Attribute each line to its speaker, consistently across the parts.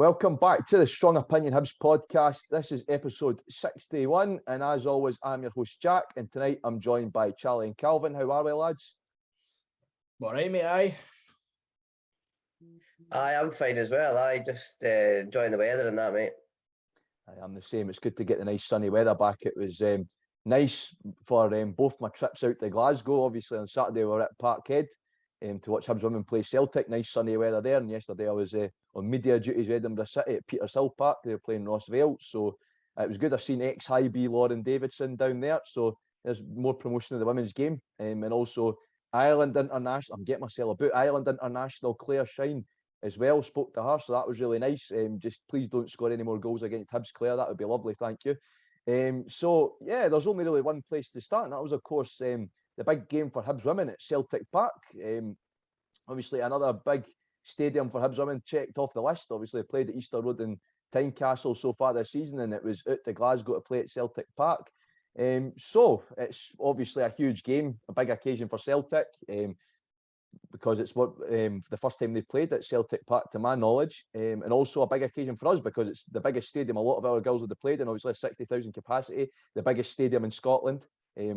Speaker 1: Welcome back to the Strong Opinion Hibs podcast. This is episode 61, and as always, I'm your host Jack, and tonight I'm joined by Charlie and Calvin. How are we, lads?
Speaker 2: All right, mate, aye.
Speaker 3: I'm fine as well. I just enjoying the weather and that, mate.
Speaker 1: I'm the same. It's good to get the nice sunny weather back. It was nice for both my trips out to Glasgow. Obviously, on Saturday we were at Parkhead to watch Hibs women play Celtic. Nice sunny weather there. And yesterday I was on media duties at Edinburgh City at Peters Hill Park. They were playing Ross Vale. So it was good. I've seen ex-High B Lauren Davidson down there. So there's more promotion of the women's game. And also Ireland International. I'm getting myself about Ireland International Claire Shine as well. Spoke to her. So that was really nice. Just please don't score any more goals against Hibs, Claire. That would be lovely. Thank you. So yeah, there's only really one place to start. And that was, of course, the big game for Hibs women at Celtic Park. Obviously, another big stadium for Hibs women checked off the list. Obviously, played at Easter Road and Tynecastle so far this season, and it was out to Glasgow to play at Celtic Park. So it's obviously a huge game, a big occasion for Celtic, because it's the first time they've played at Celtic Park, to my knowledge, and also a big occasion for us because it's the biggest stadium a lot of our girls would have played in. Obviously, 60,000 capacity, the biggest stadium in Scotland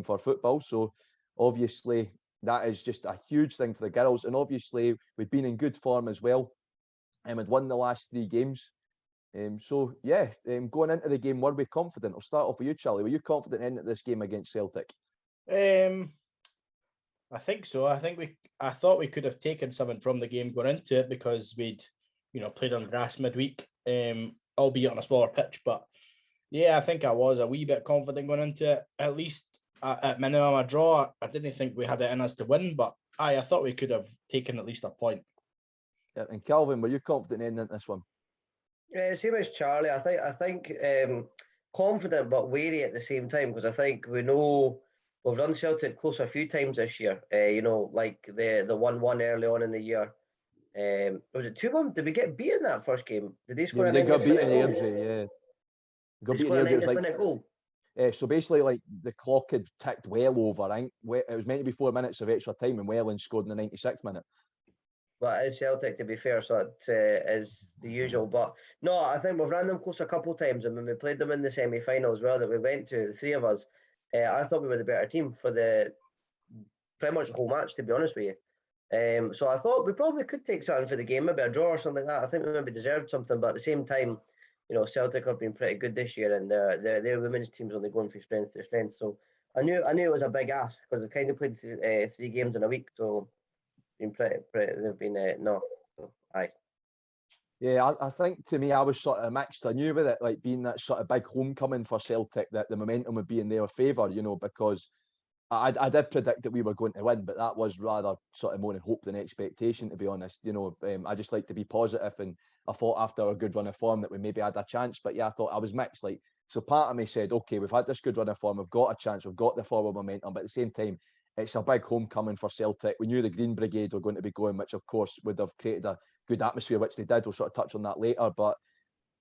Speaker 1: for football. So obviously, that is just a huge thing for the girls. And obviously, we've been in good form as well. And we'd won the last 3 games. So, yeah, going into the game, were we confident? I'll start off with you, Charlie. Were you confident in this game against Celtic?
Speaker 2: I think so. I thought we could have taken something from the game going into it because we'd, played on grass midweek, albeit on a smaller pitch. But yeah, I think I was a wee bit confident going into it. At least at minimum a draw. I didn't think we had it in us to win, but I thought we could have taken at least a point.
Speaker 1: Yeah, and Calvin, were you confident in this one?
Speaker 3: Yeah, same as Charlie. I think confident but wary at the same time, because I think we know we've run Celtic close a few times this year. Like the 1-1 early on in the year. Was it 2-1? Did we get beaten that first game? Did they score?
Speaker 1: Yeah, they got beaten in Airdrie. Yeah,
Speaker 3: got beaten in Airdrie. It was like goal.
Speaker 1: So basically, like the clock had ticked well over. I think it was meant to be 4 minutes of extra time, and Welland scored in the 96th minute.
Speaker 3: But it's Celtic, to be fair, so it is the usual. But no, I think we've ran them close a couple of times, and when we played them in the semi-final as well, that we went to, the 3 of us, I thought we were the better team for the pretty much the whole match, to be honest with you. So I thought we probably could take something for the game, maybe a draw or something like that. I think we maybe deserved something, but at the same time, Celtic have been pretty good this year, and their women's team's only going from strength to strength. So I knew it was a big ask because they've kind of played 3 games in a week. So been pretty. They've been no. So, aye.
Speaker 1: Yeah, I think to me, I was sort of mixed. I knew with it, like being that sort of big homecoming for Celtic, that the momentum would be in their favour, because I did predict that we were going to win, but that was rather sort of more in hope than expectation, to be honest. I just like to be positive, and I thought after a good run of form that we maybe had a chance. But yeah, I thought I was mixed. So part of me said, okay, we've had this good run of form, we've got a chance, we've got the forward momentum, but at the same time, it's a big homecoming for Celtic. We knew the Green Brigade were going to be going, which of course would have created a good atmosphere, which they did. We'll sort of touch on that later, but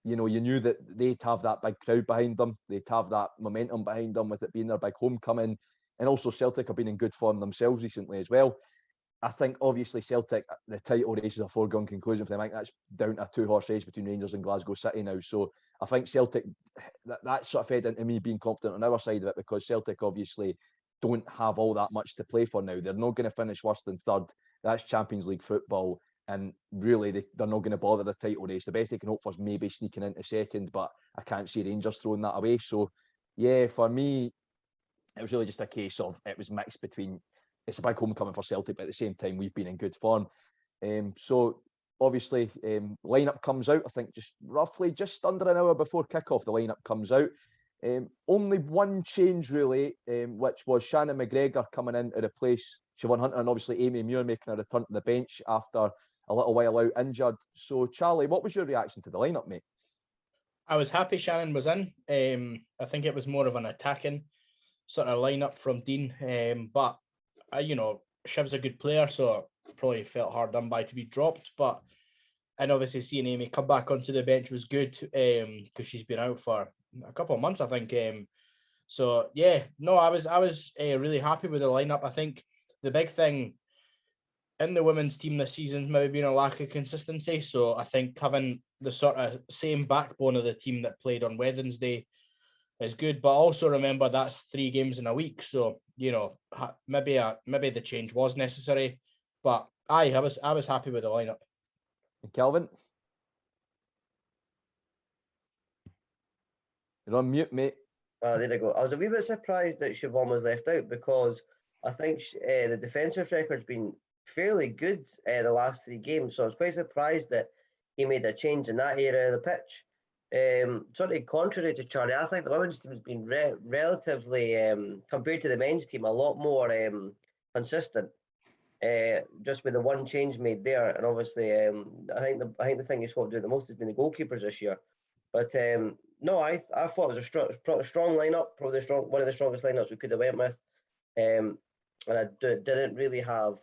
Speaker 1: you knew that they'd have that big crowd behind them, they'd have that momentum behind them with it being their big homecoming. And also Celtic have been in good form themselves recently as well. I think obviously Celtic, the title race is a foregone conclusion for them. I think that's down to a 2-horse race between Rangers and Glasgow City now. So I think Celtic, that sort of fed into me being confident on our side of it, because Celtic obviously don't have all that much to play for now. They're not going to finish worse than third. That's Champions League football. And really, they're not going to bother the title race. The best they can hope for is maybe sneaking into second, but I can't see Rangers throwing that away. So yeah, for me, it was really just a case of it was mixed between it's a big homecoming for Celtic, but at the same time we've been in good form. So obviously lineup comes out. I think just under an hour before kickoff, the lineup comes out. Only one change really, which was Shannon McGregor coming in to replace Siobhan Hunter, and obviously Amy Muir making a return to the bench after a little while out injured. So Charlie, what was your reaction to the lineup, mate?
Speaker 2: I was happy Shannon was in. I think it was more of an attacking sort of lineup from Dean, but Shiv's a good player, so probably felt hard done by to be dropped. But and obviously seeing Amy come back onto the bench was good, because she's been out for a couple of months, I think. So yeah, no, I was really happy with the lineup. I think the big thing in the women's team this season's maybe been a lack of consistency. So I think having the sort of same backbone of the team that played on Wednesday is good. But also remember that's 3 games in a week. So, maybe the change was necessary. But I was happy with the lineup.
Speaker 1: Kelvin? You're on mute, mate.
Speaker 3: There you go. I was a wee bit surprised that Siobhan was left out because I think the defensive record's been fairly good the last 3 games. So I was quite surprised that he made a change in that area of the pitch. Sort of contrary to Charlie, I think the women's team has been relatively, compared to the men's team, a lot more consistent. Just with the one change made there, and obviously, I think the thing you swapped out the most has been the goalkeepers this year. But no, I thought it was a strong lineup, probably one of the strongest lineups we could have went with, and I didn't really have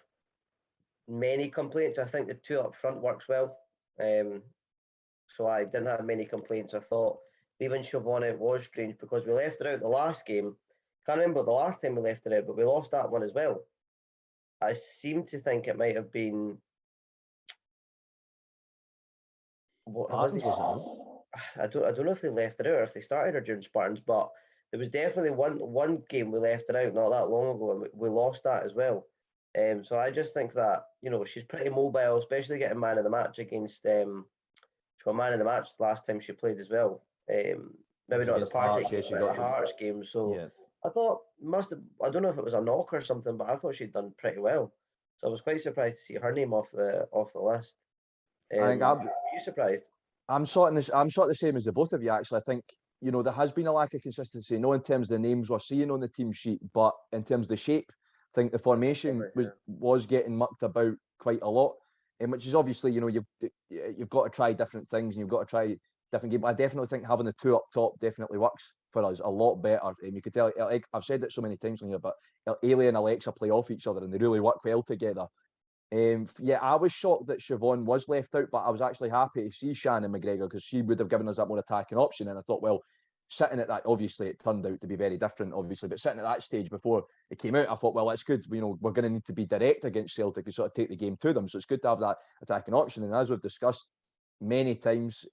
Speaker 3: many complaints. I think the 2 up front works well, so I didn't have many complaints. I thought leaving Siobhan out was strange because we left her out the last game. Can't remember the last time we left her out, but we lost that one as well. I seem to think it might have been. I don't know if they left her out or if they started her during Spartans, but there was definitely one game we left her out not that long ago, and we lost that as well. So I just think that she's pretty mobile, especially getting man of the match against. She got man of the match last time she played as well. Maybe not the Parkhead, but the Hearts game. So yeah. I thought I don't know if it was a knock or something, but I thought she'd done pretty well. So I was quite surprised to see her name off the list.
Speaker 1: I think
Speaker 3: were you surprised?
Speaker 1: I'm sort of the same as the both of you, actually. I think, there has been a lack of consistency, not in terms of the names we're seeing on the team sheet, but in terms of the shape. I think the formation was getting mucked about quite a lot, which is obviously, you've got to try different things and you've got to try different games. I definitely think having the 2 up top definitely works for us a lot better. You could tell, I've said it so many times on here, but Ailey and Alexa play off each other and they really work well together. I was shocked that Siobhan was left out, but I was actually happy to see Shannon McGregor because she would have given us that more attacking option. And I thought, well, sitting at that, obviously it turned out to be very different, obviously, but sitting at that stage before it came out, I thought, well, that's good. We're going to need to be direct against Celtic and sort of take the game to them. So it's good to have that attacking option. And as we've discussed many times,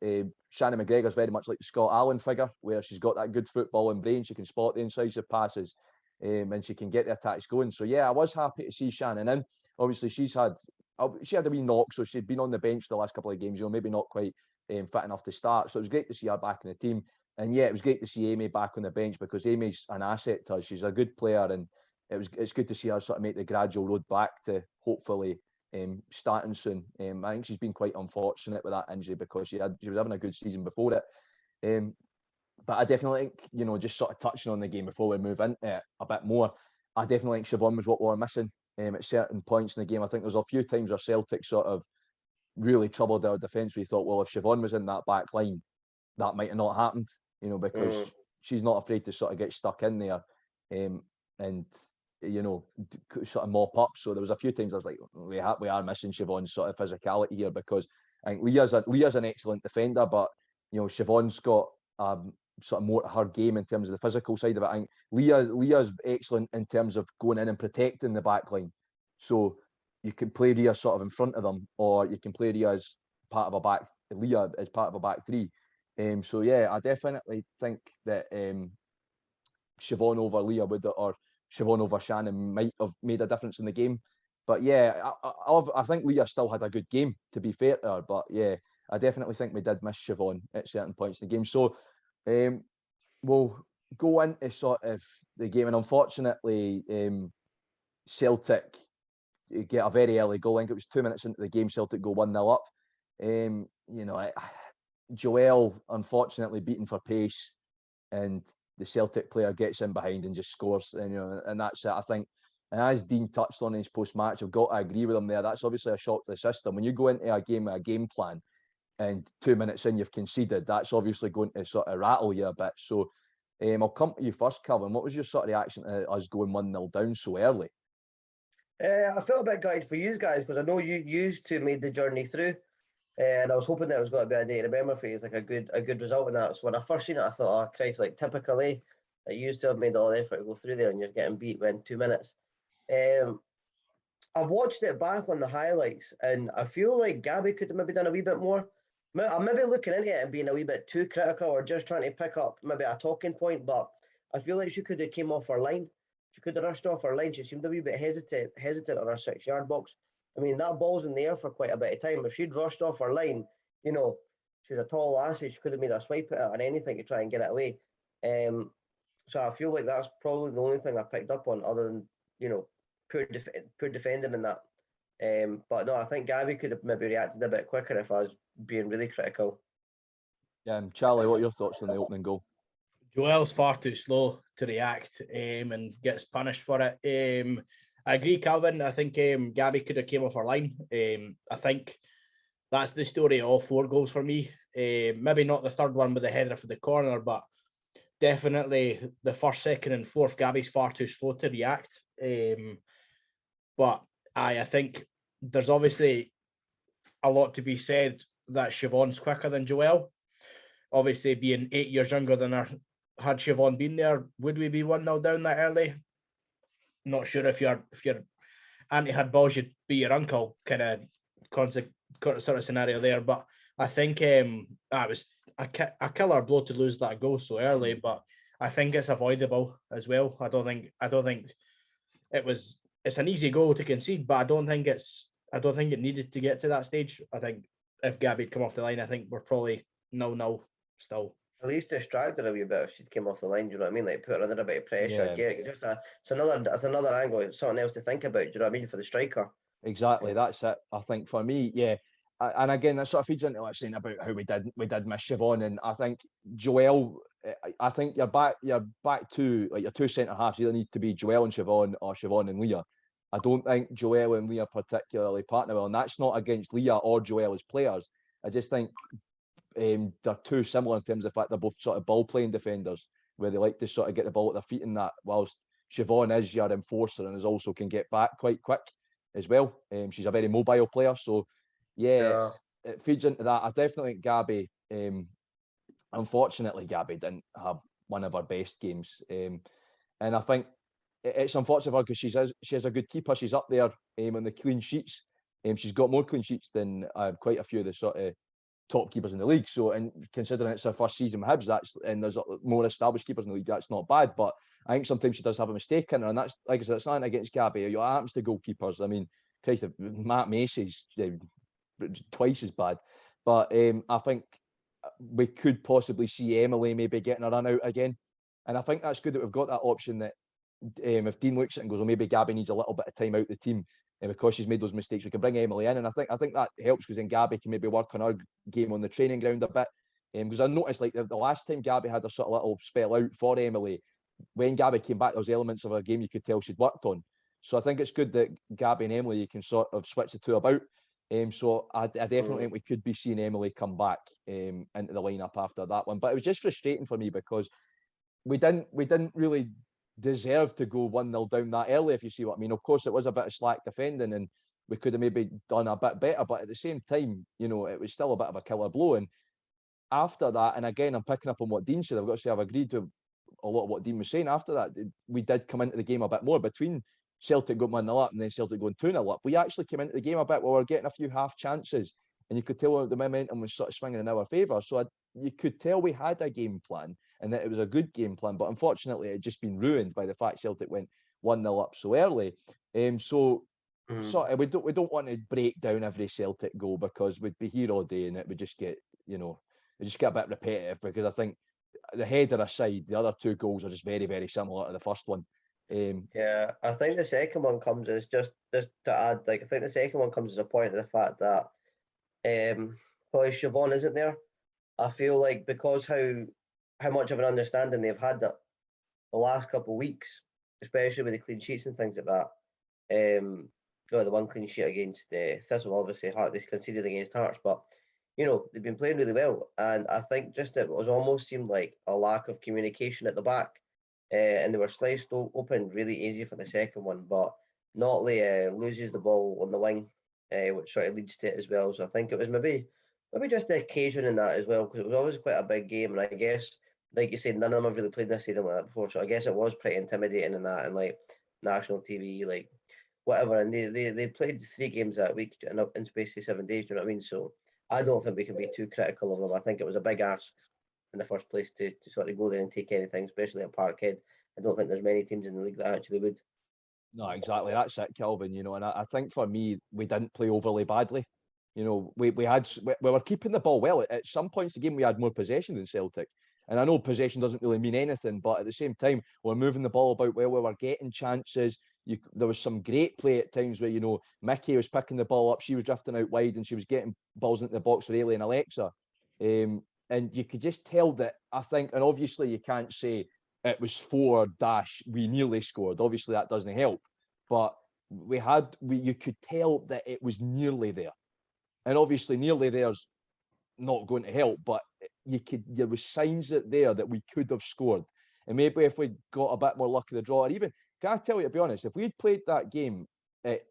Speaker 1: Shannon McGregor is very much like the Scott Allen figure, where she's got that good footballing brain. She can spot the incisive passes and she can get the attacks going. So yeah, I was happy to see Shannon in. Obviously, she had a wee knock, so she'd been on the bench the last couple of games, maybe not quite fit enough to start. So it was great to see her back in the team. And yeah, it was great to see Amy back on the bench because Amy's an asset to us. She's a good player, and it's good to see her sort of make the gradual road back to hopefully starting soon. I think she's been quite unfortunate with that injury because she was having a good season before it. But I definitely think, just sort of touching on the game before we move into it a bit more, I definitely think Siobhan was what we were missing at certain points in the game. I think there's a few times where Celtic sort of really troubled our defence. We thought, well, if Siobhan was in that back line, that might have not happened, because she's not afraid to sort of get stuck in there and sort of mop up. So there was a few times I was like, we are missing Siobhan's sort of physicality here because I think Leah's an excellent defender, but Siobhan's got sort of more to her game in terms of the physical side of it. I think Leah's excellent in terms of going in and protecting the back line. So you can play Leah sort of in front of them, or you can play Leah as part of a back three. So yeah, I definitely think that Siobhan over Leah or Siobhan over Shannon might have made a difference in the game. But yeah, I think Leah still had a good game, to be fair to her. But yeah, I definitely think we did miss Siobhan at certain points in the game. So we'll go into sort of the game, and unfortunately, Celtic get a very early goal. I think it was 2 minutes into the game, Celtic go 1-0 up. Joelle unfortunately beaten for pace, and the Celtic player gets in behind and just scores. And that's it. I think, and as Dean touched on in his post-match, I've got to agree with him there. That's obviously a shock to the system. When you go into a game with a game plan, and 2 minutes in you've conceded, that's obviously going to sort of rattle you a bit. So I'll come to you first, Calvin. What was your sort of reaction to us going 1-0 down so early?
Speaker 3: I felt a bit gutted for you guys because I know you used to made the journey through, and I was hoping that it was going to be a day to remember for you. It's like a good result in that. So when I first seen it, I thought, oh Christ, like typically, that you used to have made all the effort to go through there, and you're getting beat within 2 minutes. I've watched it back on the highlights, and I feel like Gabby could have maybe done a wee bit more. I'm maybe looking into it and being a wee bit too critical, or just trying to pick up maybe a talking point, but I feel like she could have came off her line. She could have rushed off her line. She seemed a wee bit hesitant on her 6-yard box. I mean, that ball's in the air for quite a bit of time. If she'd rushed off her line, you know, she's a tall lassie. She could have made a swipe at it or anything to try and get it away. So I feel like that's probably the only thing I picked up on, other than poor defending in that. But no, I think Gabby could have maybe reacted a bit quicker if I was being really critical.
Speaker 1: Yeah, Charlie, what are your thoughts on the opening goal?
Speaker 2: Joel's far too slow to react and gets punished for it. I agree, Calvin. I think Gabby could have came off her line. I think that's the story of all 4 goals for me. Maybe not the third one with the header for the corner, but definitely the first, second, and fourth. Gabby's far too slow to react. But I think there's obviously a lot to be said that Siobhan's quicker than Joelle. Obviously, being 8 years younger than her, had Siobhan been there, would we be 1-0 down that early? Not sure. If your auntie had balls, you'd be your uncle kind of sort of scenario there. But I think it was a killer blow to lose that goal so early. But I think it's avoidable as well. I don't think it was. It's an easy goal to concede, but I don't think it needed to get to that stage. I think if Gabby had come off the line, I think we're probably 0-0 still.
Speaker 3: At least distracted her a wee bit if she came off the line. Do you know what I mean? Like put her under a bit of pressure.
Speaker 1: Yeah.
Speaker 3: It's another angle. It's something else to think about. Do you know what I mean, for the striker?
Speaker 1: Exactly, that's it. I think for me, yeah. And again, that sort of feeds into what I'm saying about how we did miss Siobhan, and I think Joelle. I think you're back to like your 2 centre halves either need to be Joelle and Siobhan or Siobhan and Leah. I don't think Joelle and Leah particularly partner well, and that's not against Leah or Joelle as players. I just think they're too similar in terms of the fact they're both sort of ball playing defenders, where they like to sort of get the ball at their feet in that, whilst Siobhan is your enforcer and is also can get back quite quick as well. She's a very mobile player, so yeah, it feeds into that. I definitely think Gabby, unfortunately, Gabby didn't have one of her best games, and I think it's unfortunate for her because she has a good keeper. She's up there on the clean sheets. She's got more clean sheets than quite a few of the sort of top keepers in the league. So, and considering it's her first season with Hibs, and there's more established keepers in the league, that's not bad. But I think sometimes she does have a mistake in her, and that's, like I said, it's not against Gabby. It happens to goalkeepers. I mean, Christ, Matt Macy's twice as bad. But I think we could possibly see Emily maybe getting a run out again. And I think that's good that we've got that option that if Dean looks at it and goes, well, maybe Gabby needs a little bit of time out the team, and because she's made those mistakes, we can bring Emily in. And I think that helps because then Gabby can maybe work on her game on the training ground a bit. Because I noticed like the last time Gabby had a sort of little spell out for Emily, when Gabby came back, there was elements of her game you could tell she'd worked on. So I think it's good that Gabby and Emily, you can sort of switch the two about. So I definitely think we could be seeing Emily come back into the lineup after that one. But it was just frustrating for me because we didn't really deserve to go 1-0 down that early, if you see what I mean. Of course, it was a bit of slack defending and we could have maybe done a bit better, but at the same time, you know, it was still a bit of a killer blow. And after that, and again, I'm picking up on what Dean said, I've got to say I've agreed to a lot of what Dean was saying. After that, we did come into the game a bit more. Between Celtic going 1-0 up and then Celtic going 2-0 up, we actually came into the game a bit where we were getting a few half chances, and you could tell the momentum was sort of swinging in our favour. So you could tell we had a game plan and that it was a good game plan, but unfortunately it had just been ruined by the fact Celtic went 1-0 up so early. So we don't want to break down every Celtic goal because we'd be here all day and it would just get, you know, it just get a bit repetitive, because I think the header aside, the other two goals are just very, very similar to the first one.
Speaker 3: Yeah, I think the second one comes as just to add, like I think the second one comes as a point of the fact that probably Siobhan isn't there. I feel like because how much of an understanding they've had that the last couple of weeks, especially with the clean sheets and things like that. The one clean sheet against Thistle, obviously, they conceded against Hearts, but you know they've been playing really well, and I think just it was almost seemed like a lack of communication at the back, and they were sliced open really easy for the second one, but Notley loses the ball on the wing, which sort of leads to it as well. So I think it was maybe just the occasion in that as well, because it was always quite a big game, and I guess, like you said, none of them have really played in a stadium like that before, so I guess it was pretty intimidating in that, and like national TV, like whatever, and they played 3 games that week in space of 7 days. Do you know what I mean? So I don't think we can be too critical of them. I think it was a big ask in the first place to sort of go there and take anything, especially at Parkhead. I don't think there's many teams in the league that actually would.
Speaker 1: No, exactly. That's it, Kelvin. You know, and I think for me, we didn't play overly badly. You know, we were keeping the ball well. At some points in the game, we had more possession than Celtic. And I know possession doesn't really mean anything, but at the same time, we're moving the ball about well. We were getting chances. There was some great play at times where, you know, Mickey was picking the ball up. She was drifting out wide and she was getting balls into the box for Ailey and Alexa. And you could just tell that, I think, and obviously you can't say it was 4 we nearly scored. Obviously that doesn't help. But you could tell that it was nearly there. And obviously nearly there's not going to help, but there was signs there that we could have scored. And maybe if we got a bit more luck of the draw, or even, can I tell you, to be honest, if we'd played that game at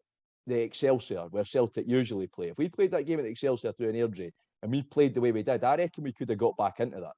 Speaker 1: the Excelsior, where Celtic usually play, if we played that game at the Excelsior through an air drain, and we played the way we did, I reckon we could have got back into that.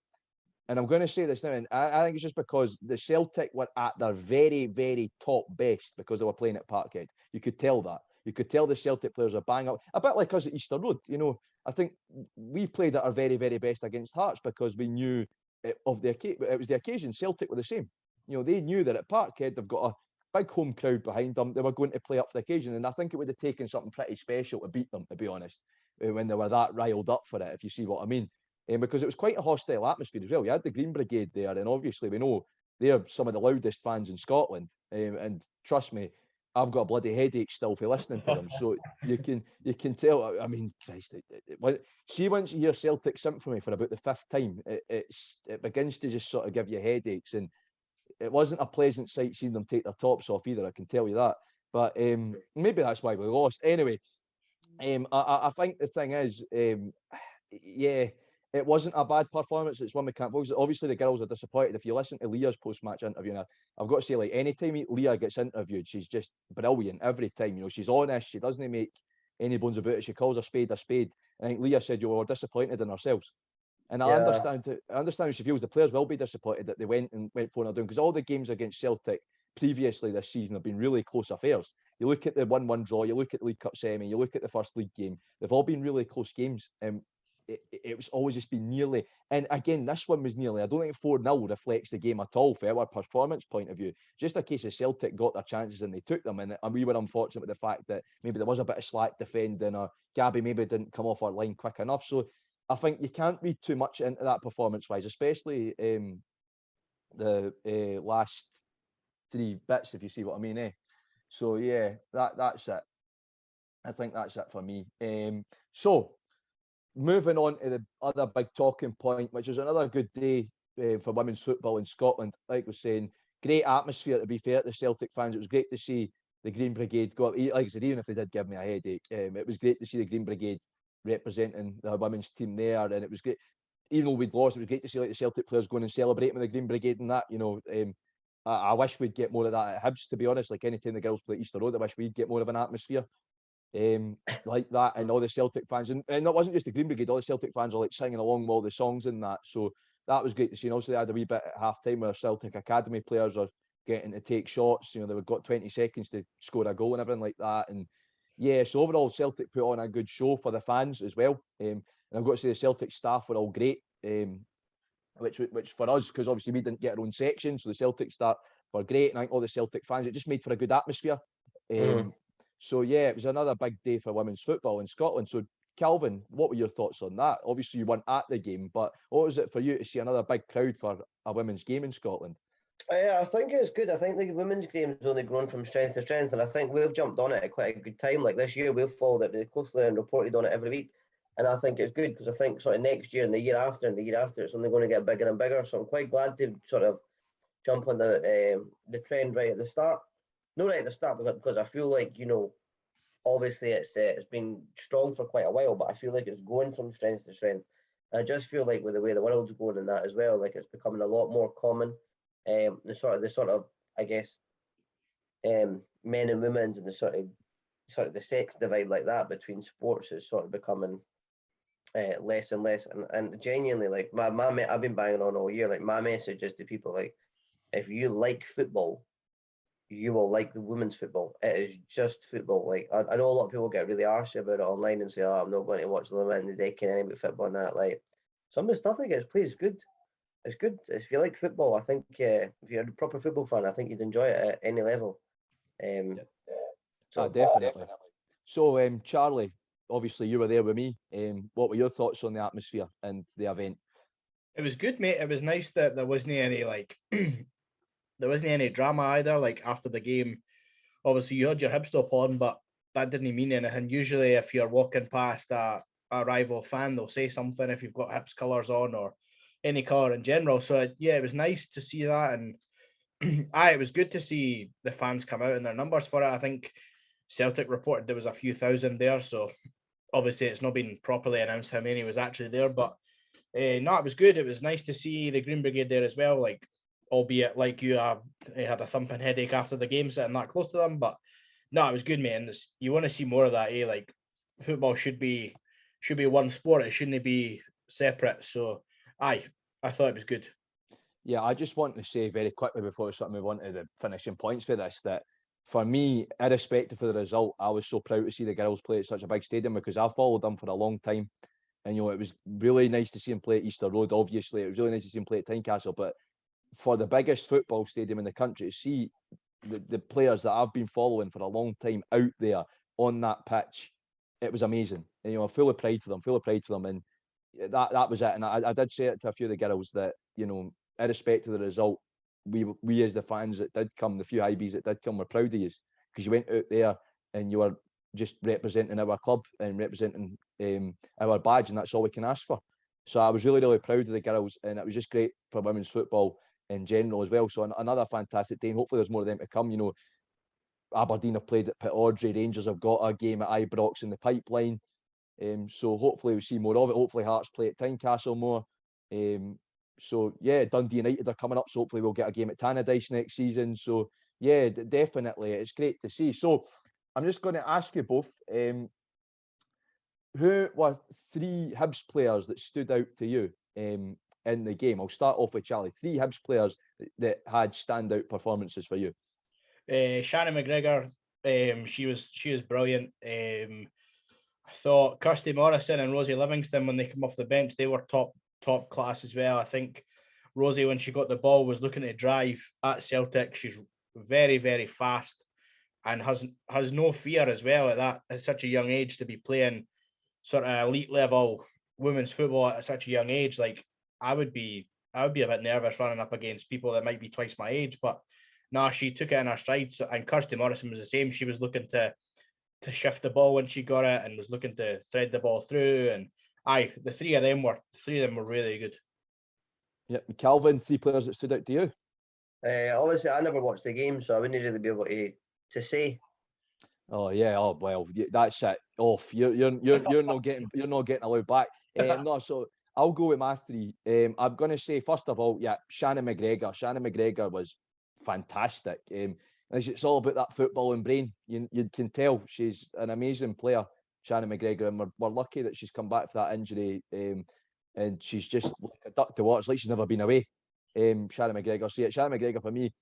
Speaker 1: And I'm going to say this now, and I think it's just because the Celtic were at their very, very top best because they were playing at Parkhead. You could tell that. You could tell the Celtic players are bang up, a bit like us at Easter Road. You know, I think we played at our very, very best against Hearts because we knew it was the occasion. Celtic were the same. You know, they knew that at Parkhead they've got a big home crowd behind them. They were going to play up for the occasion, and I think it would have taken something pretty special to beat them, to be honest, when they were that riled up for it, if you see what I mean. Because it was quite a hostile atmosphere as well. You had the Green Brigade there, and obviously we know they're some of the loudest fans in Scotland. And trust me, I've got a bloody headache still for listening to them. So you can tell. I mean, Christ, see, once you hear Celtic Symphony for about the 5th time, it begins to just sort of give you headaches. And it wasn't a pleasant sight seeing them take their tops off either. I can tell you that. But maybe that's why we lost. Anyway, I think the thing is, yeah. It wasn't a bad performance. It's one we can't focus. Obviously, the girls are disappointed. If you listen to Leah's post-match interview, and I've got to say, like, anytime Leah gets interviewed, she's just brilliant every time. You know, she's honest. She doesn't make any bones about it. She calls a spade a spade. And I think Leah said, "You were disappointed in ourselves." And I understand how she feels. The players will be disappointed that they went 4-0 down, because all the games against Celtic previously this season have been really close affairs. You look at the 1-1 draw, you look at the League Cup semi, you look at the first league game. They've all been really close games. It was always just been nearly, and again, this one was nearly. I don't think 4-0 reflects the game at all from our performance point of view. Just a case of Celtic got their chances and they took them, and we were unfortunate with the fact that maybe there was a bit of slack defending, or Gabby maybe didn't come off our line quick enough. So I think you can't read too much into that performance-wise, especially the last 3 bits, if you see what I mean. So yeah, that's it. I think that's it for me. So moving on to the other big talking point, which is another good day for women's football in Scotland. Like I was saying, great atmosphere, to be fair to the Celtic fans. It was great to see the Green Brigade go up. Like I said, even if they did give me a headache, it was great to see the Green Brigade representing the women's team there. And it was great, even though we'd lost, it was great to see like the Celtic players going and celebrating with the Green Brigade and that. You know, I wish we'd get more of that at Hibs, to be honest. Like anytime the girls play Easter Road, I wish we'd get more of an atmosphere like that, and all the Celtic fans, and it wasn't just the Green Brigade, all the Celtic fans are like singing along with all the songs and that, so that was great to see. And also they had a wee bit at half time where Celtic Academy players are getting to take shots, you know, they've got 20 seconds to score a goal and everything like that. And yeah, so overall Celtic put on a good show for the fans as well, and I've got to say the Celtic staff were all great, which for us, because obviously we didn't get our own section, so the Celtic staff were great, and I think all the Celtic fans, it just made for a good atmosphere. So yeah, it was another big day for women's football in Scotland. So Calvin, what were your thoughts on that? Obviously you weren't at the game, but what was it for you to see another big crowd for a women's game in Scotland?
Speaker 3: I think it's good. I think the women's game has only grown from strength to strength, and I think we've jumped on it at quite a good time. Like this year, we've followed it really closely and reported on it every week. And I think it's good because I think sort of next year and the year after, it's only going to get bigger and bigger. So I'm quite glad to sort of jump on the trend right at the start. Not right at the start, because I feel like, you know, obviously it's been strong for quite a while, but I feel like it's going from strength to strength. And I just feel like with the way the world's going and that as well, like it's becoming a lot more common. The sort of I guess men and women's and the sort of the sex divide like that between sports is sort of becoming less and less. And genuinely, like my I've been banging on all year. Like my message is to people, like, if you like football, you will like the women's football. It is just football. Like I know a lot of people get really arsy about it online and say, "Oh, I'm not going to watch the women. They can't any about football and that." Like some of the stuff that gets played is good. It's good. If you like football, I think if you're a proper football fan, I think you'd enjoy it at any level. So
Speaker 1: Definitely. So, Charlie, obviously you were there with me. What were your thoughts on the atmosphere and the event?
Speaker 2: It was good, mate. It was nice that there wasn't any there wasn't any drama either. Like after the game, obviously you had your hip stop on, but that didn't mean anything. Usually, if you're walking past a rival fan, they'll say something if you've got Hibs colours on or any colour in general. So yeah, it was nice to see that, and it was good to see the fans come out in their numbers for it. I think Celtic reported there was a few thousand there, so obviously it's not been properly announced how many was actually there, but no, it was good. It was nice to see the Green Brigade there as well, like albeit like you had a thumping headache after the game sitting that close to them, but no, it was good, man. You want to see more of that, eh? Like football should be one sport. It shouldn't be separate. So I thought it was good.
Speaker 1: Yeah, I just want to say very quickly before we start move on to the finishing points for this, that for me, irrespective of the result, I was so proud to see the girls play at such a big stadium because I followed them for a long time. And, it was really nice to see them play at Easter Road, obviously. It was really nice to see them play at Tynecastle. But for the biggest football stadium in the country, to see the players that I've been following for a long time out there on that pitch, it was amazing. And, full of pride for them, And that was it. And I did say it to a few of the girls that, irrespective of the result, we as the fans that did come, the few IBs that did come, were proud of you because you went out there and you were just representing our club and representing our badge, and that's all we can ask for. So I was really, really proud of the girls, and it was just great for women's football in general as well. So another fantastic day, and hopefully there's more of them to come. Aberdeen have played at Pittodrie, Rangers have got a game at Ibrox in the pipeline. So hopefully we see more of it. Hopefully Hearts play at Tynecastle more. So yeah, Dundee United are coming up, so hopefully we'll get a game at Tannadice next season. So yeah, definitely, it's great to see. So I'm just going to ask you both, who were 3 Hibs players that stood out to you in the game? I'll start off with Charlie. 3 Hibs players that had standout performances for you.
Speaker 2: Shannon McGregor, she was brilliant. I thought Kirsty Morrison and Rosie Livingston, when they come off the bench, they were top class as well. I think Rosie, when she got the ball, was looking to drive at Celtic. She's very, very fast and has no fear as well at such a young age, to be playing sort of elite level women's football at such a young age. Like I would be a bit nervous running up against people that might be twice my age, but no, she took it in her stride. So, and Kirsty Morrison was the same. She was looking to shift the ball when she got it and was looking to thread the ball through. And the three of them were really good.
Speaker 1: Yeah, Calvin, 3 players that stood out to you.
Speaker 3: Obviously, I never watched the game, so I wouldn't really be able to say.
Speaker 1: Oh yeah. Oh well, that's it. Off. You're not getting allowed back. No, so I'll go with my 3. I'm going to say first of all, yeah, Shannon McGregor. Shannon McGregor was fantastic. It's all about that footballing brain. You can tell she's an amazing player, Shannon McGregor, and we're lucky that she's come back from that injury. And she's just like a duck to watch, like she's never been away. Shannon McGregor. So yeah, Shannon McGregor for me.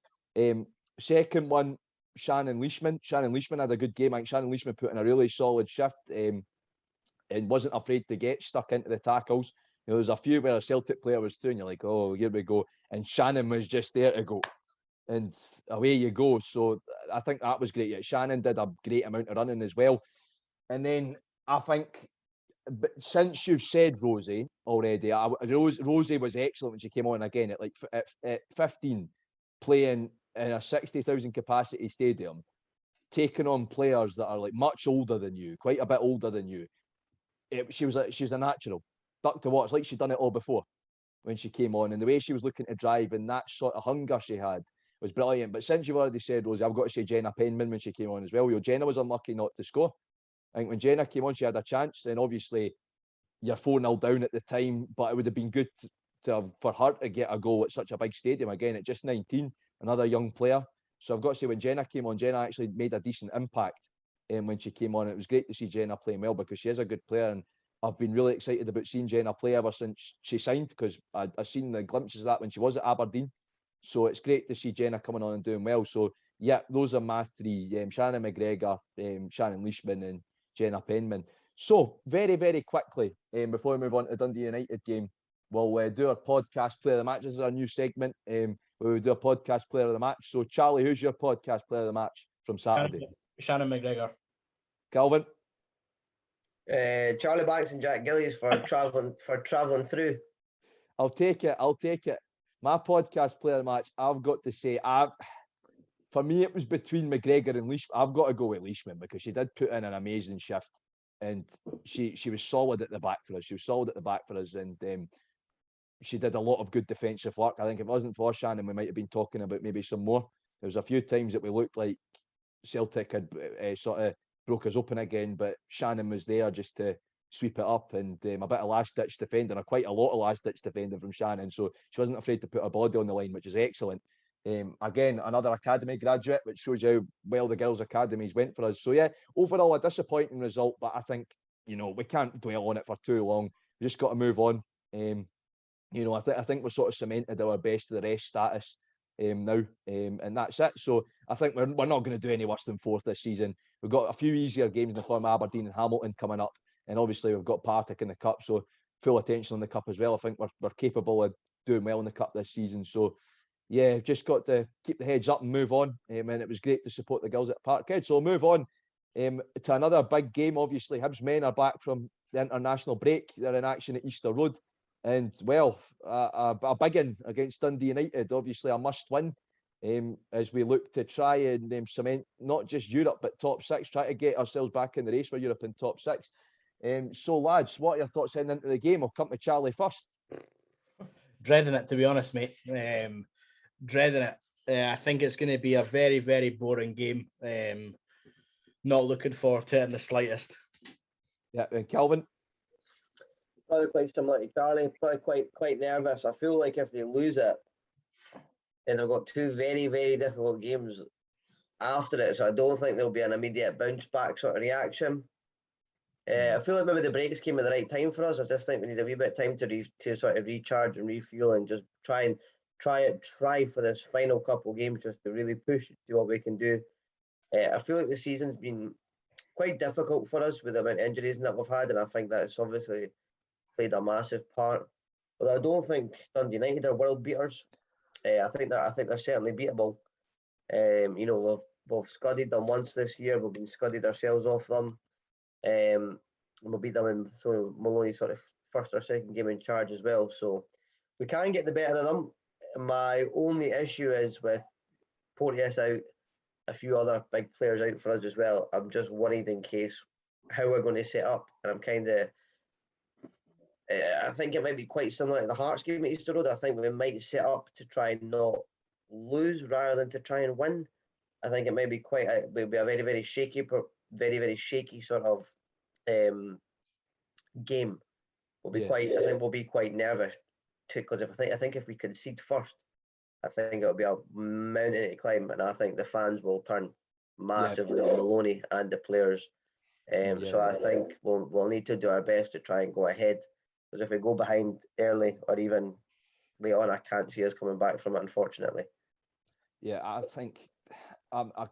Speaker 1: Second one, Shannon Leishman. Shannon Leishman had a good game. I think Shannon Leishman put in a really solid shift and wasn't afraid to get stuck into the tackles. There was a few where a Celtic player was through and you're like, oh, here we go. And Shannon was just there to go. And away you go. So I think that was great. Yeah, Shannon did a great amount of running as well. And then I think, but since you've said Rosie already, Rosie was excellent when she came on again at 15, playing in a 60,000 capacity stadium, taking on players that are like much older than you, quite a bit older than you. She's a natural duck to watch, like she'd done it all before when she came on, and the way she was looking to drive and that sort of hunger she had was brilliant. But since you've already said Rosie, I've got to say Jenna Penman when she came on as well. Jenna was unlucky not to score. I think when Jenna came on, she had a chance, and obviously you're 4-0 down at the time, but it would have been good for her to get a goal at such a big stadium again at just 19, another young player. So I've got to say when Jenna came on, Jenna actually made a decent impact when she came on. It was great to see Jenna playing well because she is a good player, and I've been really excited about seeing Jenna play ever since she signed, because I've seen the glimpses of that when she was at Aberdeen. So it's great to see Jenna coming on and doing well. So yeah, those are my three: Shannon McGregor, Shannon Leishman, and Jenna Penman. So very, very quickly, before we move on to the Dundee United game, we'll do our podcast player of the match. This is our new segment where we do a podcast player of the match. So Charlie, who's your podcast player of the match from Saturday?
Speaker 2: Shannon McGregor.
Speaker 1: Calvin?
Speaker 3: Charlie Banks and Jack Gillies for travelling through.
Speaker 1: I'll take it. My podcast player of the match, I've got to say, for me, it was between McGregor and Leishman. I've got to go with Leishman because she did put in an amazing shift, and she was solid at the back for us. And she did a lot of good defensive work. I think if it wasn't for Shannon, we might have been talking about maybe some more. There was a few times that we looked like Celtic had sort of broke us open again, but Shannon was there just to sweep it up, and a bit of last-ditch defending, or quite a lot of last-ditch defending from Shannon. So she wasn't afraid to put her body on the line, which is excellent. Again, another academy graduate, which shows you how well the girls' academies went for us. So yeah, overall a disappointing result, but I think, we can't dwell on it for too long. We just got to move on. I think we're sort of cemented our best of the rest status now, and that's it. So I think we're not going to do any worse than fourth this season. We've got a few easier games in the form of Aberdeen and Hamilton coming up, and obviously we've got Partick in the Cup, so full attention on the Cup as well. I think we're capable of doing well in the Cup this season. So yeah, just got to keep the heads up and move on. And it was great to support the girls at Parkhead. So we'll move on to another big game. Obviously, Hibs men are back from the international break. They're in action at Easter Road. And, well, a big one against Dundee United. Obviously, a must-win as we look to try and cement not just Europe, but top six, try to get ourselves back in the race for Europe in top six. So, lads, what are your thoughts heading into the game? I'll come to Charlie first.
Speaker 2: Dreading it, to be honest, mate. Dreading it. I think it's going to be a very, very boring game. Not looking forward to it in the slightest.
Speaker 1: Yeah, and Calvin?
Speaker 3: Probably quite similar to Charlie. Probably quite nervous. I feel like if they lose it, then they've got two very, very difficult games after it. So I don't think there'll be an immediate bounce back sort of reaction. I feel like maybe the breaks came at the right time for us. I just think we need a wee bit of time to sort of recharge and refuel and just try for this final couple of games just to really push to see what we can do. I feel like the season's been quite difficult for us with the amount of injuries that we've had, and I think that's obviously played a massive part. But I don't think Dundee United are world beaters. I think they're certainly beatable. We've scudded them once this year. We've been scudded ourselves off them. We'll beat them in Maloney's sort of first or second game in charge as well. So we can get the better of them. My only issue is with Porteous out, a few other big players out for us as well. I'm just worried in case how we're going to set up, and I'm kind of. I think it might be quite similar to the Hearts game at Easter Road. I think we might set up to try and not lose rather than to try and win. I think it may be a very, very shaky, sort of game. I think we'll be quite nervous too, because I think if we concede first, I think it'll be a mountain to climb, and I think the fans will turn massively on Maloney and the players. So I think we'll need to do our best to try and go ahead. Because if we go behind early or even late on, I can't see us coming back from it, unfortunately.
Speaker 1: Yeah, I think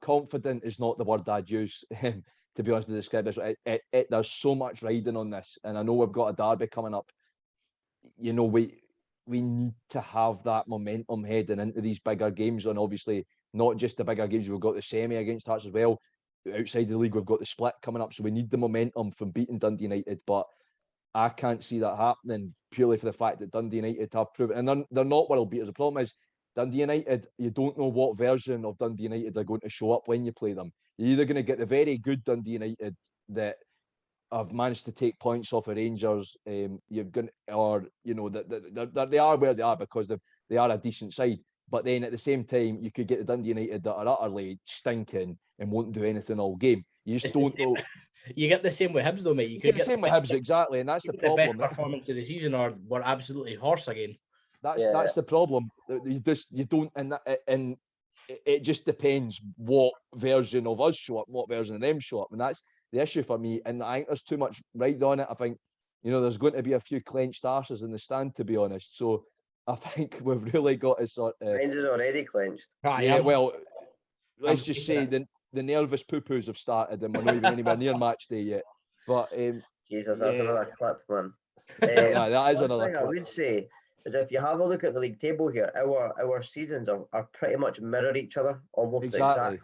Speaker 1: confident is not the word I'd use, to be honest, to describe this. There's so much riding on this, and I know we've got a derby coming up. We need to have that momentum heading into these bigger games, and obviously not just the bigger games. We've got the semi against Hearts as well. Outside the league, we've got the split coming up, so we need the momentum from beating Dundee United, but I can't see that happening purely for the fact that Dundee United have proven, and they're not world beaters. The problem is Dundee United, you don't know what version of Dundee United are going to show up when you play them. You're either going to get the very good Dundee United that have managed to take points off of Rangers, they are where they are because they are a decent side. But then at the same time, you could get the Dundee United that are utterly stinking and won't do anything all game. You just don't know.
Speaker 2: You get the same with Hibs, though, mate.
Speaker 1: You get the same with Hibs, exactly, and that's the problem.
Speaker 2: The best performance of the season, or we're absolutely horse again.
Speaker 1: That's the problem. You don't, and it just depends what version of us show up, and what version of them show up, and that's the issue for me. And I think there's too much ride on it. I think there's going to be a few clenched arses in the stand, to be honest. So I think we've really got to sort of.
Speaker 3: Rangers already clenched.
Speaker 1: Yeah, well, let's just say the nervous poo-poos have started and we're not even anywhere near match day yet. But
Speaker 3: Jesus, that's another clip, man.
Speaker 1: that is another
Speaker 3: thing
Speaker 1: clip.
Speaker 3: I would say is if you have a look at the league table here, our seasons are pretty much mirror each other, almost
Speaker 1: Exactly.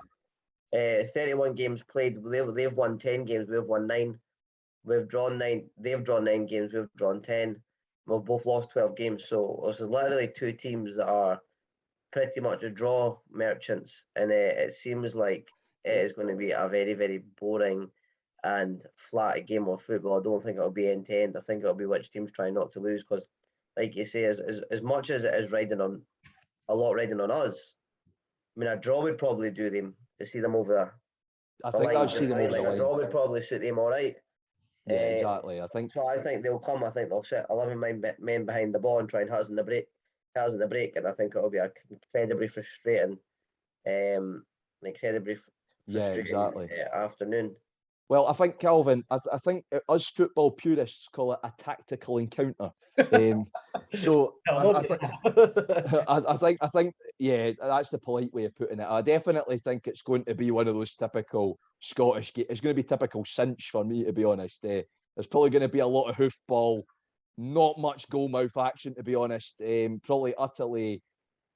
Speaker 3: exact. 31 games played. They've won 10 games. We've won 9. We've drawn 9. They've drawn 9 games. We've drawn 10. We've both lost 12 games. So there's literally two teams that are pretty much draw merchants, and it seems like it is going to be a very, very boring and flat game of football. I don't think it'll be end to end. I think it'll be which teams try not to lose, because, like you say, as much as it is riding on us, I mean, a draw would probably do them to see them over there.
Speaker 1: I think I'll see them over the
Speaker 3: A
Speaker 1: line.
Speaker 3: draw would probably suit them all right.
Speaker 1: Yeah, exactly. I think
Speaker 3: they'll come. I think they'll set 11 men behind the ball and try and hit us in the break. And I think it'll be a incredibly frustrating, afternoon.
Speaker 1: Well, I think, Calvin, I think us football purists call it a tactical encounter. So I think, yeah, that's the polite way of putting it. I definitely think it's going to be one of those typical Scottish games. It's going to be typical cinch for me, to be honest. There's probably going to be a lot of hoofball, not much goalmouth action, to be honest. Probably utterly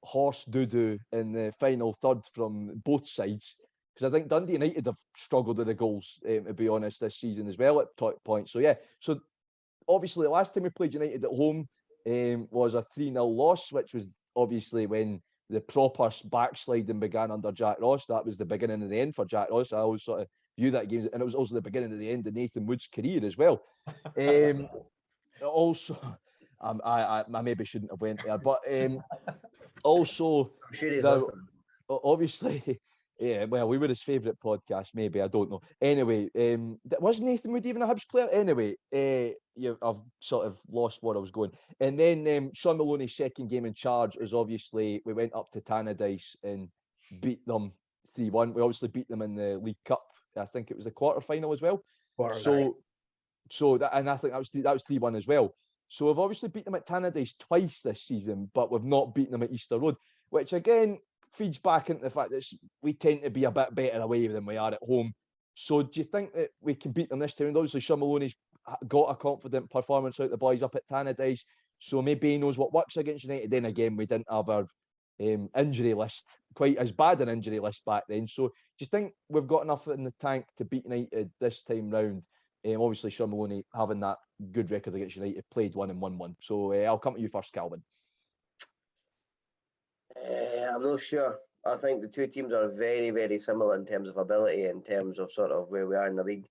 Speaker 1: horse doo-doo in the final third from both sides. Because I think Dundee United have struggled with the goals, to be honest, this season as well at points. So, yeah. So, obviously, the last time we played United at home was a 3-0 loss, which was obviously when the proper backsliding began under Jack Ross. That was the beginning and the end for Jack Ross. I always sort of view that game, and it was also the beginning and the end of Nathan Wood's career as well. Also, I maybe shouldn't have went there, but also,
Speaker 3: I'm sure he's listening.
Speaker 1: Obviously, yeah, well, we were his favourite podcast, maybe, I don't know. Anyway, wasn't Nathan Wood even a Hibs player? Anyway, I've sort of lost where I was going. And then Sean Maloney's second game in charge is obviously, we went up to Tannadice and beat them 3-1. We obviously beat them in the League Cup. I think it was the quarter-final as well. And I think that was 3-1 as well. So we've obviously beat them at Tannadice twice this season, but we've not beaten them at Easter Road, which again feeds back into the fact that we tend to be a bit better away than we are at home. So do you think that we can beat them this time? And obviously, Sean Maloney's got a confident performance out the boys up at Tannadice, so maybe he knows what works against United. Then again, we didn't have our injury list, quite as bad an injury list back then. So do you think we've got enough in the tank to beat United this time round? Obviously, Sean Maloney having that good record against United, played 1 and won 1. So I'll come to you first, Calvin.
Speaker 3: I'm not sure. I think the two teams are very, very similar in terms of ability, in terms of sort of where we are in the league.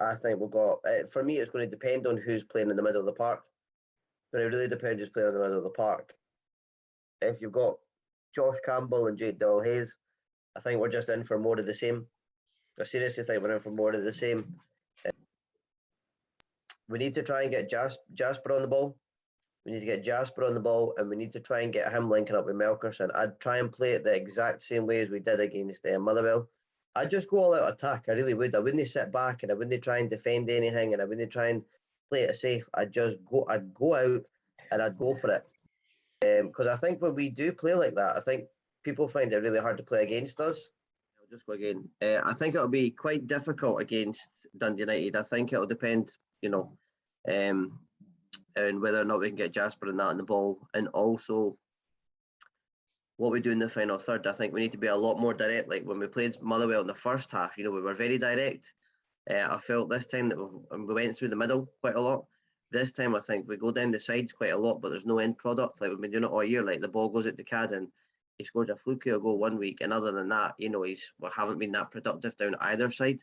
Speaker 3: I think we've got, for me, it's going to depend on who's playing in the middle of the park. It's going to really depend who's playing in the middle of the park. If you've got Josh Campbell and Jake Doyle-Hayes, I think we're just in for more of the same. I seriously think we're in for more of the same. We need to try and get Jasper on the ball. We need to get Jasper on the ball, and we need to try and get him linking up with Melkerson. I'd try and play it the exact same way as we did against Motherwell. I'd just go all out attack. I really would. I wouldn't sit back, and I wouldn't try and defend anything, and I wouldn't try and play it safe. I'd go out and I'd go for it. Because I think when we do play like that, I think people find it really hard to play against us. I'll just go again. I think it'll be quite difficult against Dundee United. I think it'll depend, and whether or not we can get Jasper and that on the ball, and also what we do in the final third. I think we need to be a lot more direct. Like when we played Motherwell in the first half, we were very direct. I felt this time that we went through the middle quite a lot. This time I think we go down the sides quite a lot, but there's no end product. Like we've been doing it all year. Like the ball goes out to Cad and he scored a fluky goal one week, and other than that, we haven't been that productive down either side.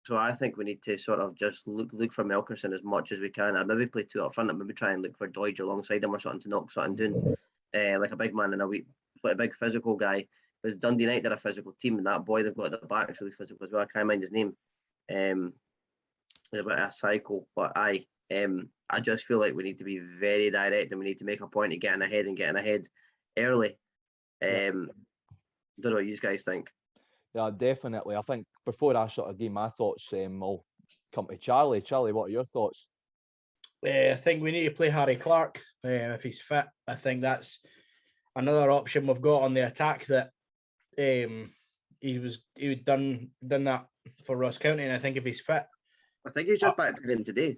Speaker 3: So I think we need to sort of just look for Melkerson as much as we can. I'd maybe play two up front and maybe try and look for Doidge alongside him or something to knock something down, like a big man and a big physical guy. Because Dundee United are a physical team, and that boy they've got at the back is really physical as well. I can't mind his name. He's a bit of a cycle, but I just feel like we need to be very direct, and we need to make a point of getting ahead early. Don't know what you guys think.
Speaker 1: Yeah, definitely. I think before I sort of give my thoughts, I'll come to Charlie. Charlie, what are your thoughts?
Speaker 2: I think we need to play Harry Clark if he's fit. I think that's another option we've got on the attack that he would done that for Ross County, and I think if he's fit,
Speaker 3: I think he's just back training today.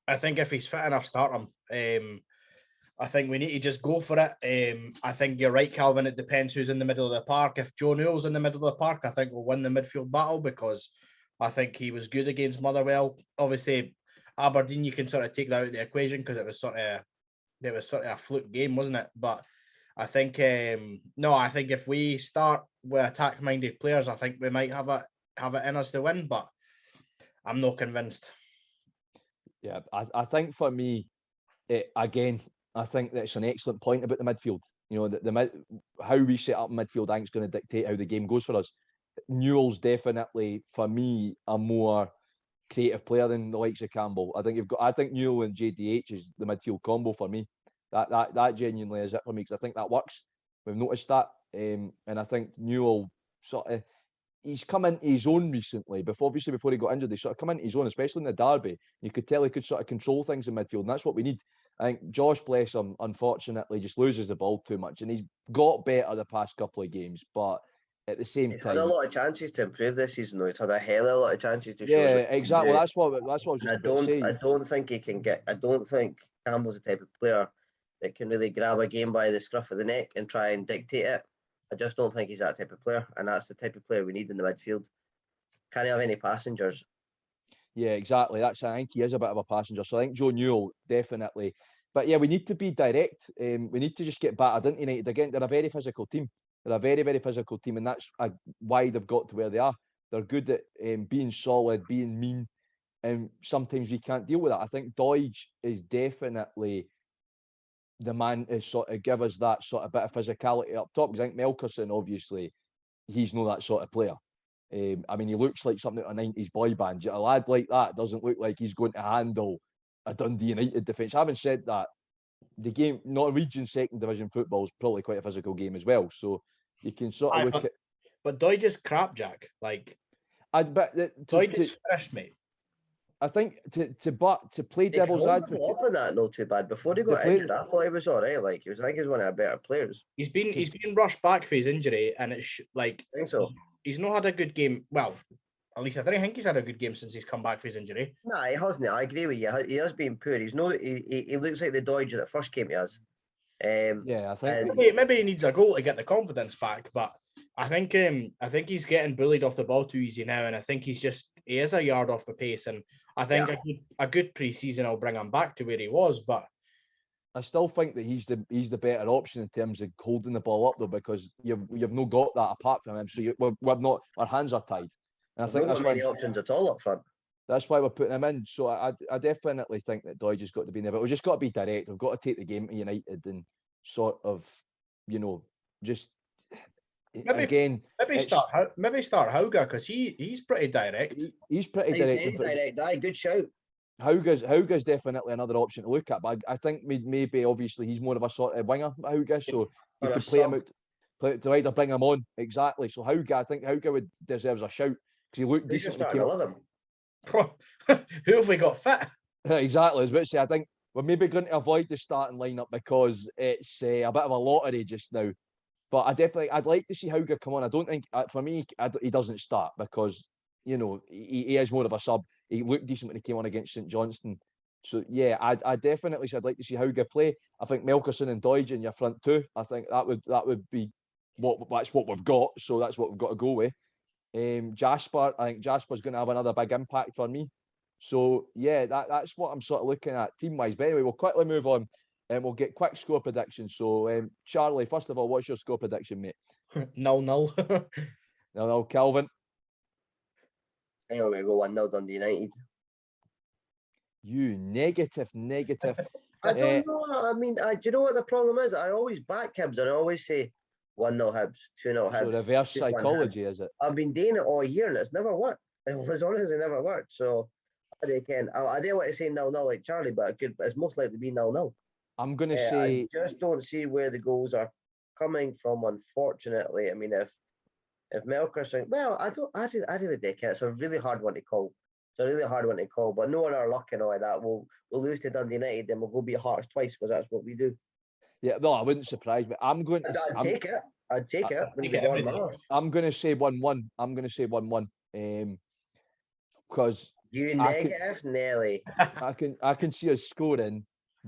Speaker 2: I think if he's fit enough, start him. I think we need to just go for it. I think you're right, Calvin. It depends who's in the middle of the park. If Joe Newell's in the middle of the park, I think we'll win the midfield battle because I think he was good against Motherwell. Obviously, Aberdeen, you can sort of take that out of the equation because it was sort of a fluke game, wasn't it? But I think I think if we start with attack-minded players, I think we might have it in us to win. But I'm not convinced.
Speaker 1: Yeah, I think for me, I think that's an excellent point about the midfield. You know, how we set up midfield, I think, is going to dictate how the game goes for us. Newell's definitely, for me, a more creative player than the likes of Campbell. I think Newell and JDH is the midfield combo for me. That genuinely is it for me because I think that works. We've noticed that, and I think Newell he's come into his own recently. Before he got injured, he sort of come into his own, especially in the derby. You could tell he could sort of control things in midfield, and that's what we need. I think Josh, bless him, unfortunately just loses the ball too much, and he's got better the past couple of games, but at the same time,
Speaker 3: had a lot of chances to improve this season, though. He's had a hell of a lot of chances to show.
Speaker 1: Yeah, exactly. That's what I was just about to say.
Speaker 3: I don't think he can get. I don't think Campbell's the type of player that can really grab a game by the scruff of the neck and try and dictate it. I just don't think he's that type of player, and that's the type of player we need in the midfield. Can't have any passengers.
Speaker 1: Yeah, exactly. I think he is a bit of a passenger. So I think Joe Newell definitely. But yeah, we need to be direct. We need to just get battered into United again. They're a very physical team. They're a very, very physical team, and that's why they've got to where they are. They're good at being solid, being mean, and sometimes we can't deal with that. I think Doidge is definitely the man to sort of give us that sort of bit of physicality up top. Because I think Melkerson, obviously, he's not that sort of player. I mean, he looks like something out of a 90s boy band. A lad like that doesn't look like he's going to handle a Dundee United defence. Having said that, the game, Norwegian second division football is probably quite a physical game as well. So you can sort of look at.
Speaker 2: But Doidge is crapjack. Like, Doidge is fresh, mate.
Speaker 1: I think to play devil's advocate.
Speaker 3: On that, not too bad. Before he got injured, I thought he was all right. Like, I think he's one of our better players.
Speaker 2: He's been rushed back for his injury, and it's like
Speaker 3: I think so.
Speaker 2: He's not had a good game. Well, at least I think he's had a good game since he's come back for his injury.
Speaker 3: Nah, he hasn't. I agree with you. He has been poor. He looks like the Doidge that first came to us.
Speaker 1: Yeah, I think
Speaker 2: maybe he needs a goal to get the confidence back. But I think he's getting bullied off the ball too easy now, and I think he is a yard off the pace. And I think a good pre-season will bring him back to where he was. But
Speaker 1: I still think that he's the better option in terms of holding the ball up, though, because you've not got that apart from him. So we're not, our hands are tied. And I think that's
Speaker 3: many options at all up front.
Speaker 1: That's why we're putting him in. So I definitely think that Doidge has got to be in there, but we've just got to be direct. We've got to take the game to United and sort of, just
Speaker 2: maybe start Hauger because he's pretty direct.
Speaker 1: He's pretty direct.
Speaker 3: He's direct. Aye, good shout.
Speaker 1: Hauger's definitely another option to look at, but I think maybe obviously he's more of a sort of winger, Hauger, so you could play him out to either bring him on. Exactly. So I think Hauger deserves a shout because he looked decent.
Speaker 2: Who have we got fit?
Speaker 1: Exactly. I was about to say, I think we're maybe going to avoid the starting lineup because it's a bit of a lottery just now. But I'd like to see Hauger come on. I don't think, for me, he doesn't start because, he is more of a sub. He looked decent when he came on against St Johnstone. So, yeah, I definitely said I'd like to see Hauger play. I think Melkerson and Doidge in your front two. I think that would be that's what we've got. So that's what we've got to go with. Jasper, I think Jasper's going to have another big impact for me. So, yeah, that's what I'm sort of looking at team-wise. But anyway, we'll quickly move on and we'll get quick score predictions. So, Charlie, first of all, what's your score prediction, mate?
Speaker 2: 0-0.
Speaker 1: 0-0. Calvin?
Speaker 3: I think I'm going to go 1-0 Dundee United.
Speaker 1: You negative.
Speaker 3: I don't know. I mean, do you know what the problem is? I always back Hibs and I always say 1-0 Hibs, 2-0 Hibs.
Speaker 1: So reverse psychology, is it?
Speaker 3: I've been doing it all year and it's never worked. It was honestly never worked. So I don't want to say 0-0 like Charlie, but it's most likely to be 0-0.
Speaker 1: I'm going to say...
Speaker 3: I just don't see where the goals are coming from, unfortunately. I mean, if Melkerson... Well, I really do care. It's a really hard one to call. But knowing our luck and all of that, we'll lose to Dundee United, then we'll go beat Hearts twice because that's what we do.
Speaker 1: Yeah, no, I wouldn't surprise me. I'm going to...
Speaker 3: I'd take it. I'd take it.
Speaker 2: take it every day.
Speaker 1: I'm going to say 1-1. I'm going to say 1-1. Because
Speaker 3: You negative, Nelly.
Speaker 1: I can see us scoring,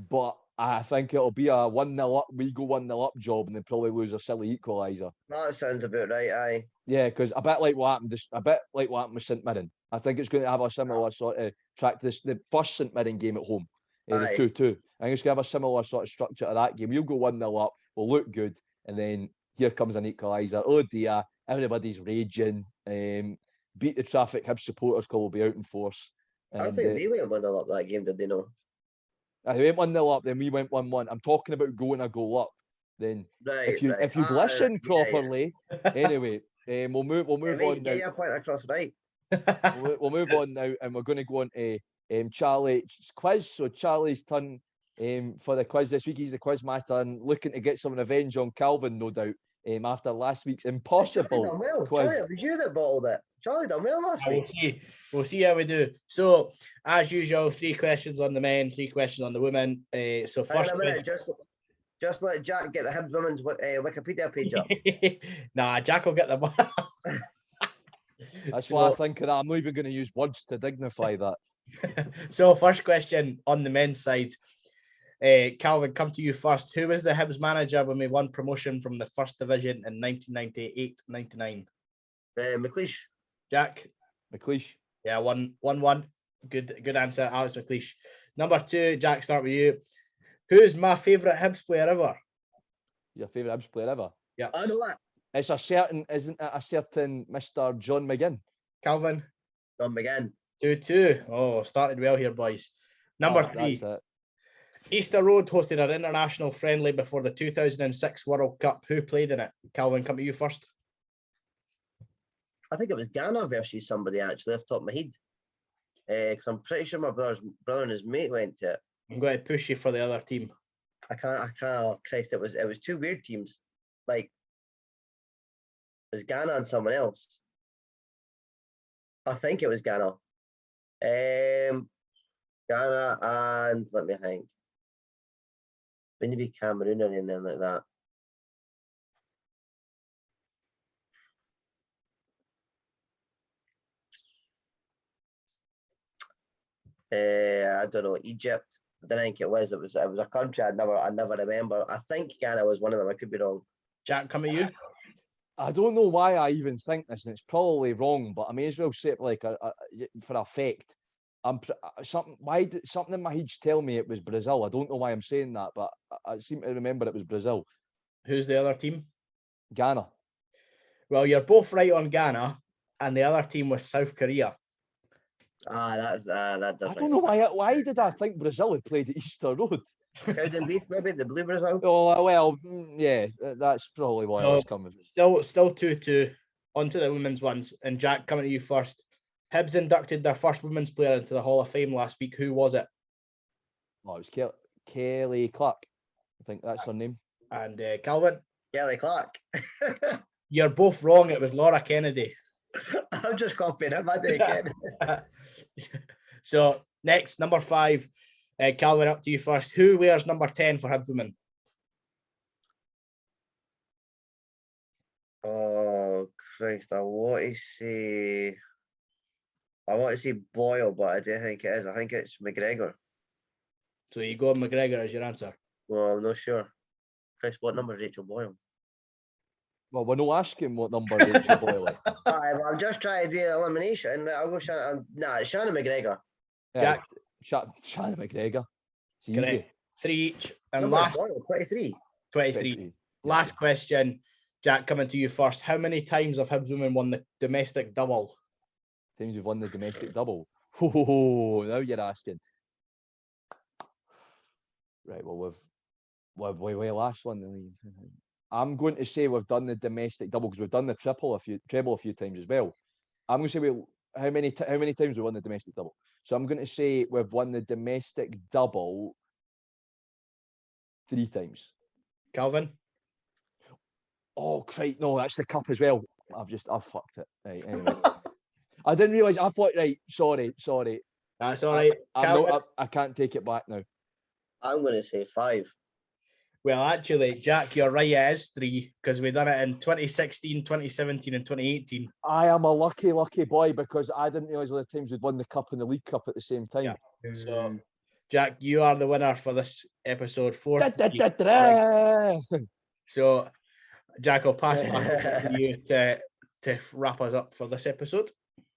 Speaker 1: but I think it'll be a 1-0 up. We go 1-0 up job, and then probably lose a silly equaliser.
Speaker 3: That sounds about right. Aye.
Speaker 1: Yeah, because a bit like what happened with St Mirren. I think it's going to have a similar sort of track to this. The first St Mirren game at home, the 2-2. I think it's going to have a similar sort of structure to that game. We'll go 1-0 up. We'll look good, and then here comes an equaliser. Oh dear, everybody's raging. Beat the Traffic Hibs supporters club will be out in force. And,
Speaker 3: I think they went 1-0 up that game, did they know?
Speaker 1: They went 1-0 up, then we went 1-1. I'm talking about going a goal up. Then if you'd listen properly, anyway, we'll move on now.
Speaker 3: Get your point across right.
Speaker 1: We'll move on now, and we're going to go on to Charlie's quiz. So Charlie's turn for the quiz this week. He's the quiz master and looking to get some revenge on Calvin, no doubt. After last week's impossible quiz.
Speaker 3: Charlie, it was you that bottled it. Charlie done well last week.
Speaker 2: We'll see how we do. So, as usual, 3 questions on the men, 3 questions on the women. So first,
Speaker 3: just let Jack get the Hibs women's Wikipedia page up.
Speaker 2: Nah, Jack will get them.
Speaker 1: That's why I think of that. I'm not even going to use words to dignify that.
Speaker 2: So, first question on the men's side. Calvin, come to you first. Who was the Hibs manager when we won promotion from the first division in 1998-99?
Speaker 3: McLeish.
Speaker 2: Jack?
Speaker 1: McLeish.
Speaker 2: Yeah, 1-1. Good answer, Alex McLeish. Number 2, Jack, start with you. Who's my favourite Hibs player ever?
Speaker 1: Your favourite Hibs player ever?
Speaker 2: Yeah.
Speaker 3: I know that.
Speaker 1: Isn't it a certain Mr. John McGinn?
Speaker 2: Calvin?
Speaker 3: John McGinn.
Speaker 2: 2-2. Oh, started well here, boys. Number 3. Easter Road hosted an international friendly before the 2006 World Cup. Who played in it? Calvin, come to you first.
Speaker 3: I think it was Ghana versus somebody actually off the top of my head. Because I'm pretty sure my brother and his mate went to it.
Speaker 2: I'm going to push you for the other team.
Speaker 3: I can't. Oh, Christ, it was 2 weird teams. Like it was Ghana and someone else. I think it was Ghana. Ghana and let me think. Wouldn't it be Cameroon or anything like that? I don't know. Egypt. I don't think it was. It was a country I never remember. I think Ghana was one of them. I could be wrong.
Speaker 2: Jack, come at you.
Speaker 1: I don't know why I even think this, and it's probably wrong, but I may as well say it like for effect. Something in my head's tell me it was Brazil. I don't know why I'm saying that, but I seem to remember it was Brazil.
Speaker 2: Who's the other team?
Speaker 1: Ghana.
Speaker 2: Well, you're both right on Ghana, and the other team was South Korea.
Speaker 3: That does.
Speaker 1: I don't know why did I think Brazil had played at Easter Road?
Speaker 3: Cowden beef, maybe the blue Brazil.
Speaker 1: Oh well, yeah, that's probably why I was coming.
Speaker 2: Still 2-2. On to the women's ones, and Jack, coming to you first. Hibs inducted their first women's player into the Hall of Fame last week. Who was it?
Speaker 1: Oh, it was Kelly Clark. I think that's her name.
Speaker 2: And Calvin?
Speaker 3: Kelly Clark.
Speaker 2: You're both wrong. It was Laura Kennedy.
Speaker 3: I'm just copying him. I did again.
Speaker 2: So next, number 5. Calvin, up to you first. Who wears number 10 for Hibs women?
Speaker 3: Oh Christ! I want to say Boyle, but I don't think it is. I think it's McGregor.
Speaker 2: So you go McGregor as your answer?
Speaker 3: Well, I'm not sure. Chris, what number is Rachel Boyle?
Speaker 1: Well, we're not asking what number Rachel Boyle is.
Speaker 3: I'm just trying to do elimination. I'll go Shannon. It's Shannon McGregor.
Speaker 2: Jack?
Speaker 1: Shannon McGregor. It's
Speaker 2: Correct.
Speaker 1: easy.
Speaker 2: 3 each. And
Speaker 3: Number
Speaker 2: last...
Speaker 3: Boyle, 23.
Speaker 2: 23. Last question. Jack, coming to you first. How many times have Hibs women won the domestic double?
Speaker 1: Times we've won the domestic double. Oh, now you're asking. Right, well, we've last one. I'm going to say we've done the domestic double because we've done the treble a few times as well. I'm going to say how many times we won the domestic double. So I'm going to say we've won the domestic double 3 times.
Speaker 2: Calvin?
Speaker 1: Oh, crap, no, that's the cup as well. I've fucked it. Right, anyway. I didn't realise. I thought, right, sorry.
Speaker 2: That's all right.
Speaker 1: I can't take it back now.
Speaker 3: I'm going to say 5.
Speaker 2: Well, actually, Jack, you're right. It is 3 because we done it in 2016, 2017, and 2018.
Speaker 1: I am a lucky boy because I didn't realise all the times we'd won the cup and the League Cup at the same time.
Speaker 2: Yeah. So, Jack, you are the winner for this episode 4. So, Jack, I'll pass back over to you to wrap us up for this episode.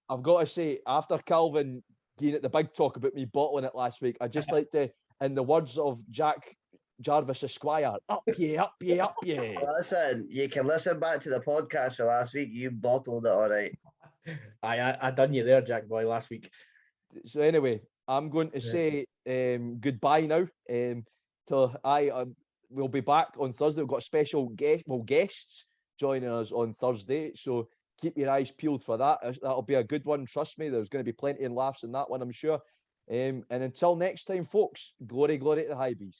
Speaker 1: I've got to say, after Calvin getting at the big talk about me bottling it last week, I'd just like to, in the words of Jack Jarvis Esquire, up ye, up ye, up ye.
Speaker 3: Listen, you can listen back to the podcast for last week. You bottled it all right.
Speaker 2: I done you there, Jack boy, last week.
Speaker 1: So anyway, I'm going to say goodbye now. We'll be back on Thursday. We've got a special guests joining us on Thursday. So keep your eyes peeled for that. That'll be a good one. Trust me, there's going to be plenty of laughs in that one, I'm sure. And until next time, folks, glory to the Hibs.